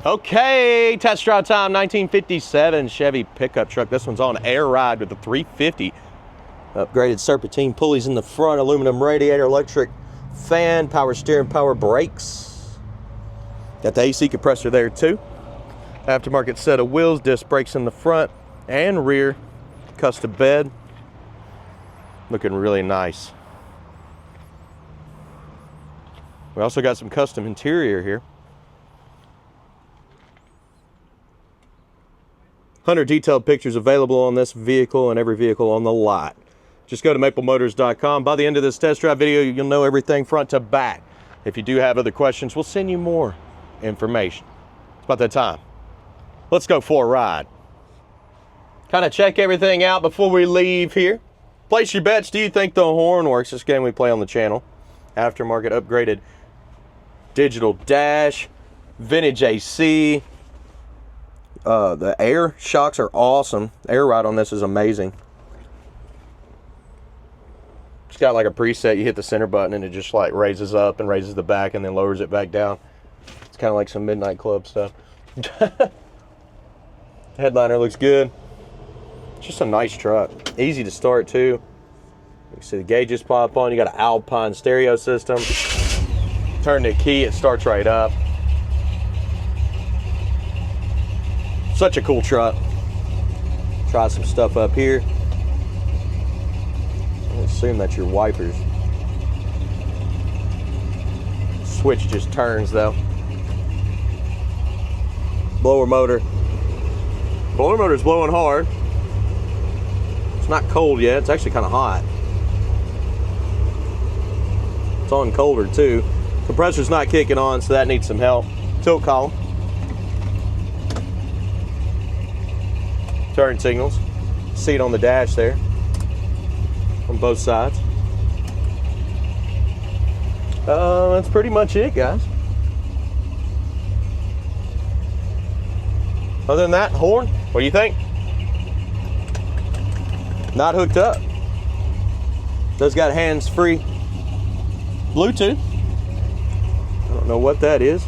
Okay, test drive time, 1957 Chevy pickup truck. This one's on air ride with the 350. Upgraded serpentine pulleys in the front, aluminum radiator, electric fan, power steering, power brakes. Got the AC compressor there too. Aftermarket set of wheels, disc brakes in the front and rear. Custom bed. Looking really nice. We also got some custom interior here. 100 detailed pictures available on this vehicle and every vehicle on the lot. Just go to maplemotors.com. By the end of this test drive video, you'll know everything front to back. If you do have other questions, we'll send you more information. It's about that time. Let's go for a ride. Kind of check everything out before we leave here. Place your bets. Do you think the horn works? This game we play on the channel. Aftermarket upgraded digital dash, vintage AC. The air shocks are awesome. Air ride on this is amazing. It's got like a preset. You hit the center button and it just like raises up and raises the back and then lowers it back down. It's kind of like some Midnight Club stuff. Headliner looks good. It's just a nice truck. Easy to start too. You can see the gauges pop on. You got an Alpine stereo system. Turn the key, it starts right up. Such a cool truck. Try some stuff up here. I assume that's your wipers. Switch just turns though. Blower motor. Blower motor's blowing hard. It's not cold yet. It's actually kind of hot. It's on colder too. Compressor's not kicking on, so that needs some help. Tilt column. Turn signals. Seat on the dash there. On both sides. That's pretty much it, guys. Other than that, horn, what do you think? Not hooked up. Does got hands-free Bluetooth. I don't know what that is,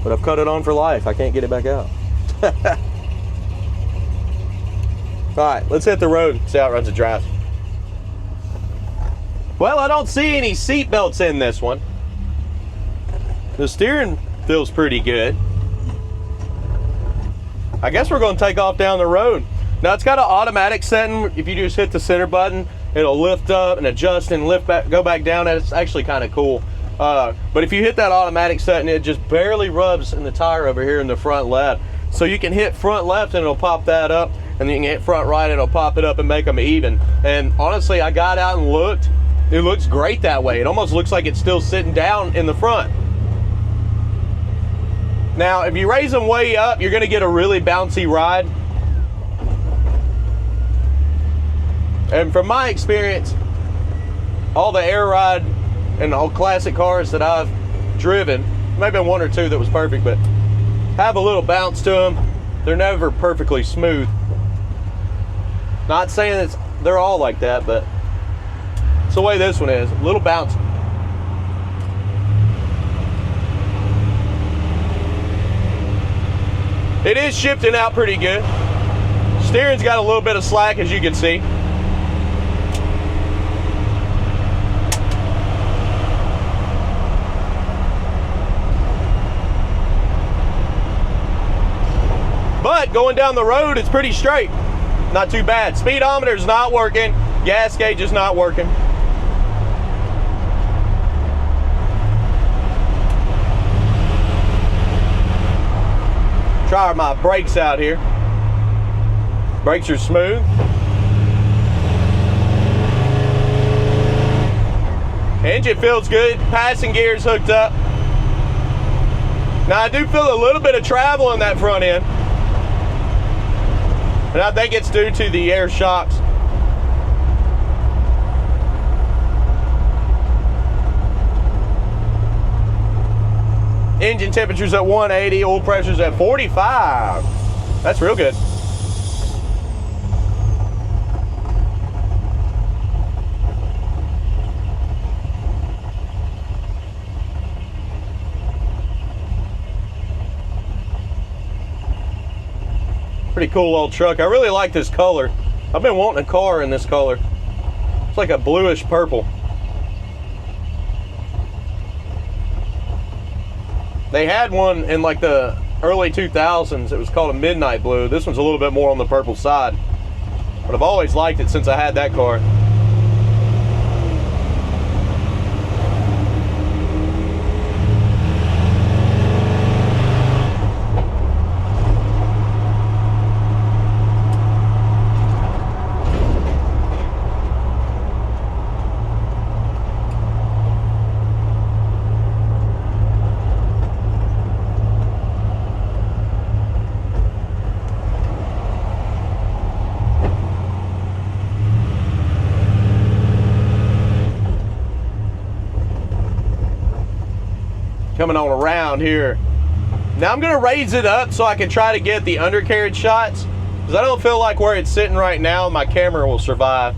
but I've cut it on for life. I can't get it back out. All right, let's hit the road, see how it runs and drives. Well, I don't see any seat belts in this one. The steering feels pretty good. I guess we're going to take off down the road. Now, it's got an automatic setting. If you just hit the center button, it'll lift up and adjust and lift back, go back down. It's actually kind of cool. But if you hit that automatic setting, it just barely rubs in the tire over here in the front left. So you can hit front left and it'll pop that up, and then you can hit front right and it'll pop it up and make them even. And honestly, I got out and looked. It looks great that way. It almost looks like it's still sitting down in the front. Now, if you raise them way up, you're gonna get a really bouncy ride. And from my experience, all the air ride and all classic cars that I've driven, maybe one or two that was perfect, but have a little bounce to them. They're never perfectly smooth. Not saying they're all like that, but it's the way this one is, a little bouncy. It is shifting out pretty good. Steering's got a little bit of slack, as you can see. But going down the road, it's pretty straight. Not too bad. Speedometer's not working. Gas gauge is not working. Try my brakes out here. Brakes are smooth. Engine feels good. Passing gear's hooked up. Now I do feel a little bit of travel in that front end, and I think it's due to the air shocks. Engine temperature's at 180, oil pressure's at 45. That's real good. Pretty cool old truck. I really like this color. I've been wanting a car in this color. It's like a bluish purple. They had one in like the early 2000s. It was called a midnight blue. This one's a little bit more on the purple side, but I've always liked it since I had that car. Coming on around here. Now I'm gonna raise it up so I can try to get the undercarriage shots, because I don't feel like where it's sitting right now my camera will survive,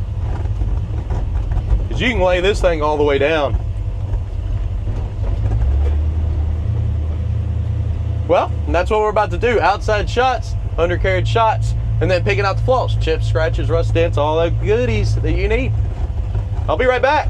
because you can lay this thing all the way down. Well, and that's what we're about to do. Outside shots, undercarriage shots, and then picking out the flaws, chips, scratches, rust, dents, all the goodies that you need. I'll be right back.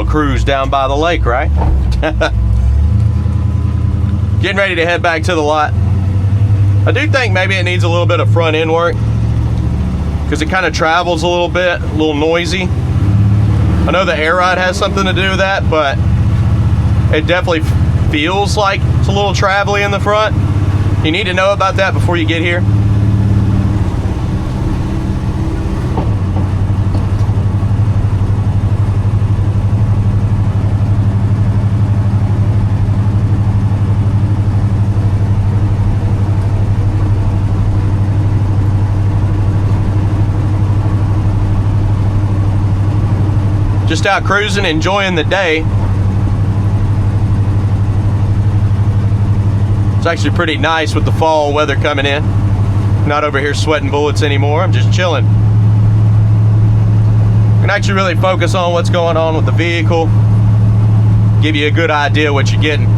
Cruise down by the lake, right? Getting ready to head back to the lot. I do think maybe it needs a little bit of front end work because it kind of travels a little bit, a little noisy. I know the air ride has something to do with that, but it definitely feels like it's a little travelly in the front. You need to know about that before you get here. Just out cruising, enjoying the day. It's actually pretty nice with the fall weather coming in. Not over here sweating bullets anymore. I'm just chilling. can actually really focus on what's going on with the vehicle, give you a good idea what you're getting.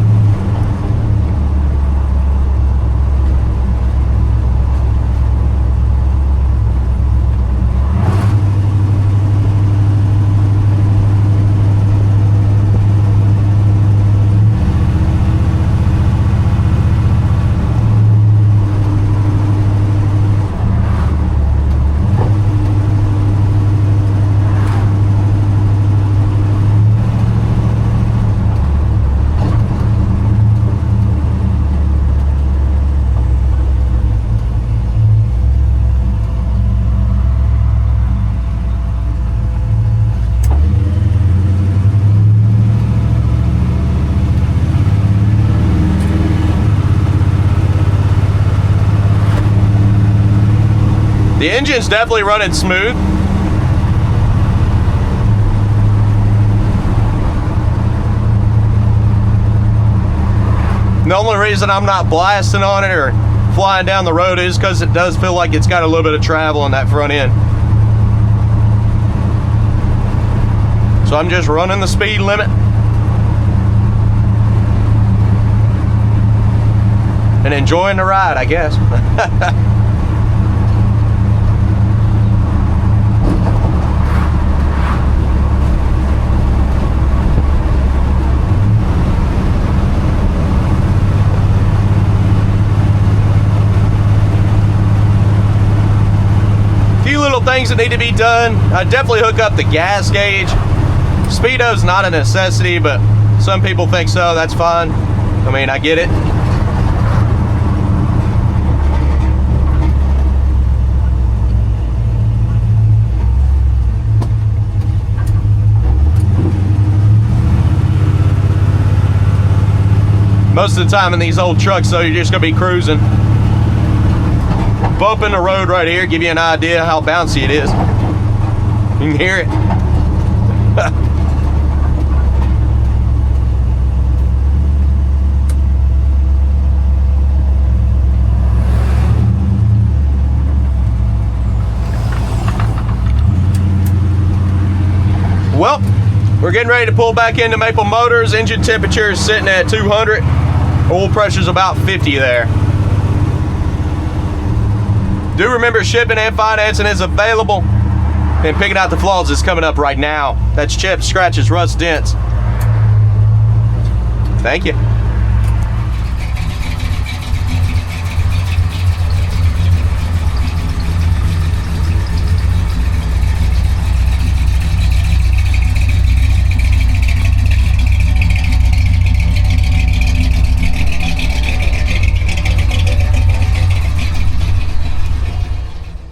The engine's definitely running smooth. The only reason I'm not blasting on it or flying down the road is because it does feel like it's got a little bit of travel on that front end. So I'm just running the speed limit and enjoying the ride, I guess. Things that need to be done. Definitely hook up the gas gauge. Speedo's not a necessity, but some people think so. That's fine. I mean, I get it. Most of the time in these old trucks, though, you're just gonna be cruising. Bumping the road right here, give you an idea how bouncy it is. You can hear it. Well, we're getting ready to pull back into Maple Motors. Engine temperature is sitting at 200. Oil pressure's about 50 there. Do remember shipping and financing is available. And picking out the flaws is coming up right now. That's chips, scratches, rust, dents. Thank you.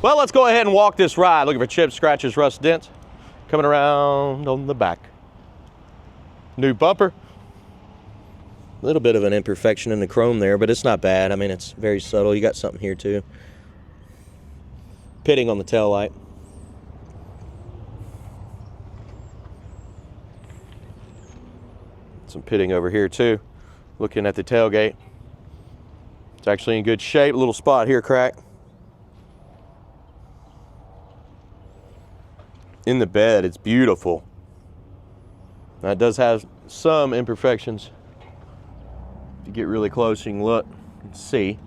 Well, let's go ahead and walk this ride. Looking for chips, scratches, rust, dents. Coming around on the back. New bumper. A little bit of an imperfection in the chrome there, but it's not bad. I mean, it's very subtle. You got something here too. Pitting on the taillight. Some pitting over here too. Looking at the tailgate. It's actually in good shape. A little spot here cracked. In the bed, it's beautiful. Now it does have some imperfections. If you get really close, you can look and see.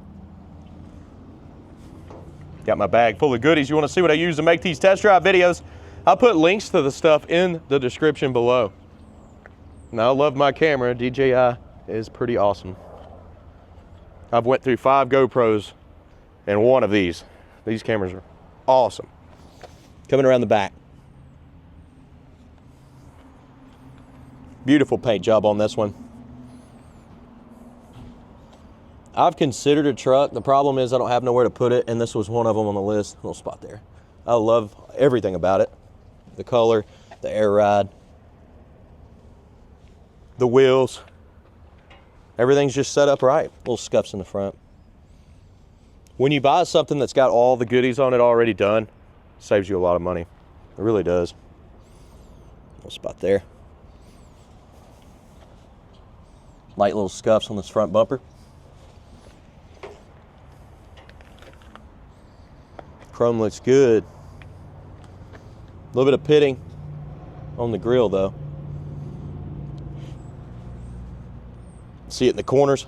Got my bag full of goodies. You want to see what I use to make these test drive videos? I'll put links to the stuff in the description below. Now, I love my camera. DJI is pretty awesome. I've went through 5 GoPros and one of these. These cameras are awesome. Coming around the back. Beautiful paint job on this one. I've considered a truck. The problem is I don't have nowhere to put it, and this was one of them on the list. Little spot there. I love everything about it. The color, the air ride, the wheels. Everything's just set up right. Little scuffs in the front. When you buy something that's got all the goodies on it already done, it saves you a lot of money. It really does. Little spot there. Light little scuffs on this front bumper. Chrome looks good. A little bit of pitting on the grill though. See it in the corners.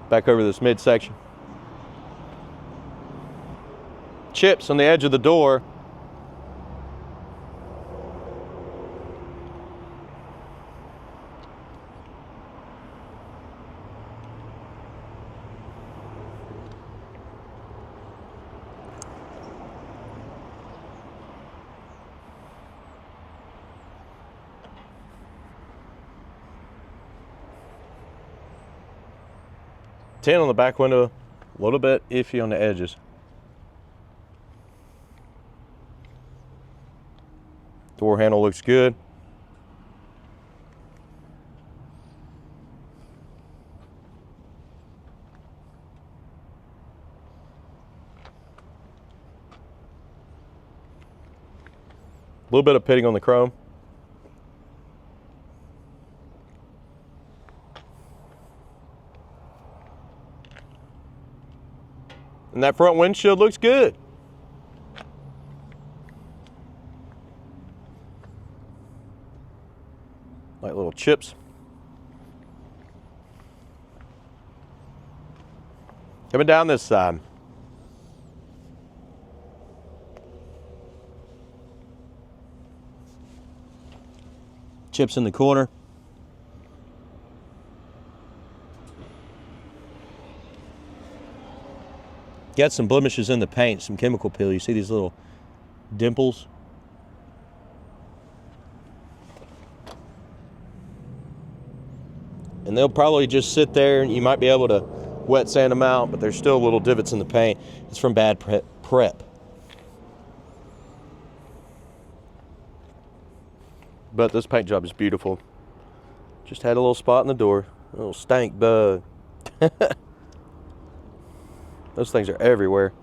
Back over this midsection. Chips on the edge of the door. Tint on the back window, a little bit iffy on the edges. Door handle looks good. A little bit of pitting on the chrome. And that front windshield looks good. Like little chips. Coming down this side. Chips in the corner. Got some blemishes in the paint, some chemical peel. You see these little dimples? And they'll probably just sit there and you might be able to wet sand them out, but there's still little divots in the paint. It's from bad prep. But this paint job is beautiful. Just had a little spot in the door, a little stank bug. Those things are everywhere.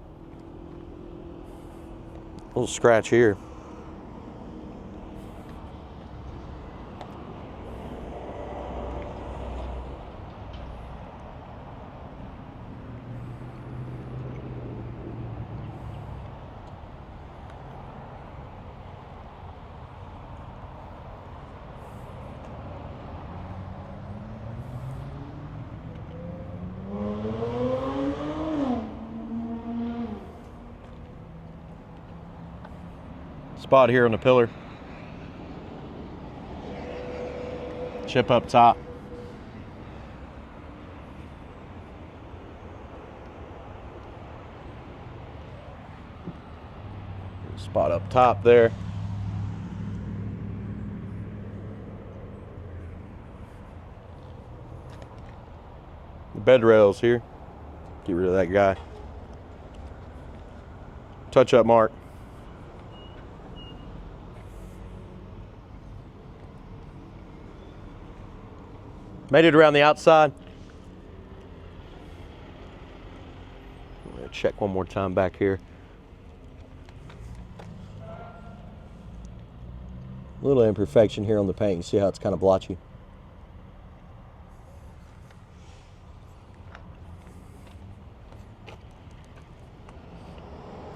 A little scratch here. Spot here on the pillar. Chip up top. Spot up top there. The bed rails here. Get rid of that guy. Touch up mark. Made it around the outside. I'm gonna check one more time back here. A little imperfection here on the paint. You see how it's kind of blotchy?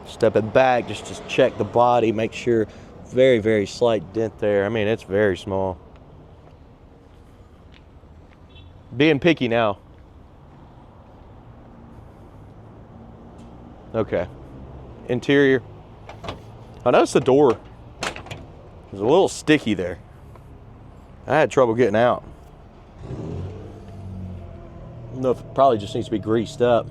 Stepping back just to check the body, make sure. Very, very slight dent there. I mean, it's very small. Being picky now. Okay. Interior. I noticed the door was a little sticky there. I had trouble getting out. I don't know if it probably just needs to be greased up.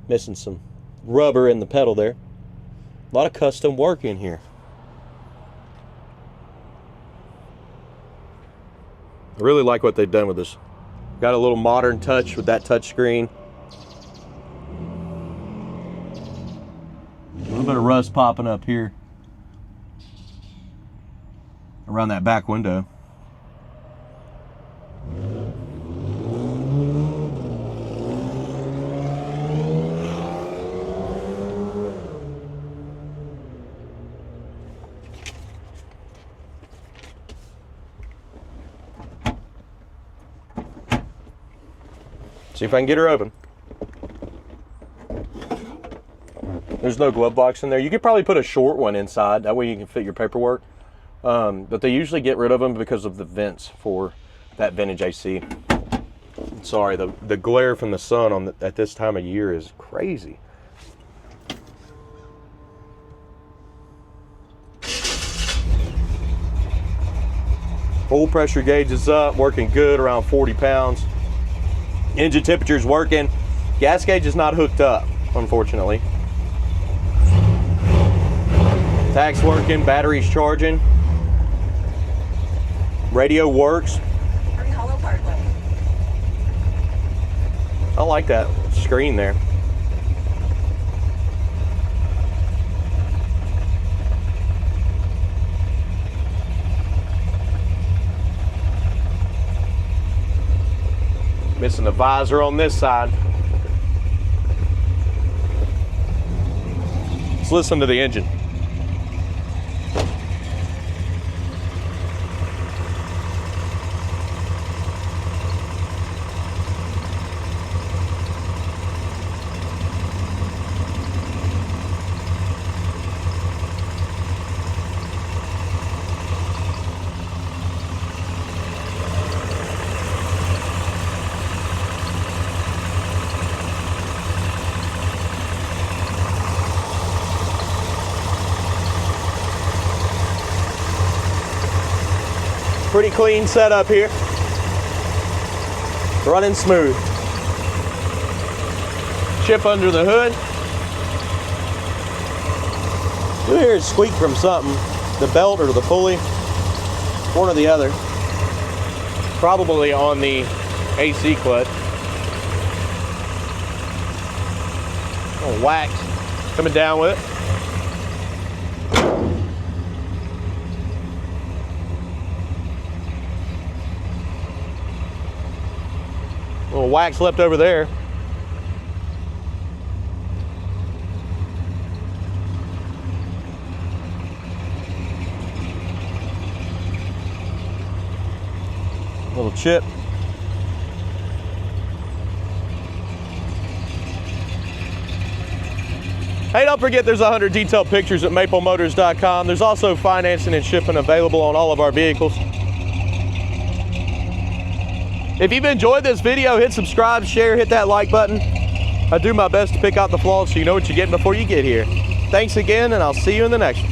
Missing some rubber in the pedal there. A lot of custom work in here. I really like what they've done with this. Got a little modern touch with that touch screen. little bit of rust popping up here around that back window. See if I can get her open. There's no glove box in there. You could probably put a short one inside. That way you can fit your paperwork. But they usually get rid of them because of the vents for that vintage AC. Sorry, the glare from the sun on at this time of year is crazy. Oil pressure gauge is up, working good, around 40 pounds. Engine temperature is working. Gas gauge is not hooked up, unfortunately. Tach's working, battery's charging. Radio works. I like that screen there. Missing the visor on this side. Let's listen to the engine. Pretty clean setup here. Running smooth. Chip under the hood. You hear it squeak from something. The belt or the pulley. One or the other. Probably on the AC clutch. A little wax coming down with it. A little wax left over there. Little chip. Hey, don't forget there's 100 detailed pictures at maplemotors.com. There's also financing and shipping available on all of our vehicles. If you've enjoyed this video, hit subscribe, share, hit that like button. I do my best to pick out the flaws so you know what you're getting before you get here. Thanks again, and I'll see you in the next one.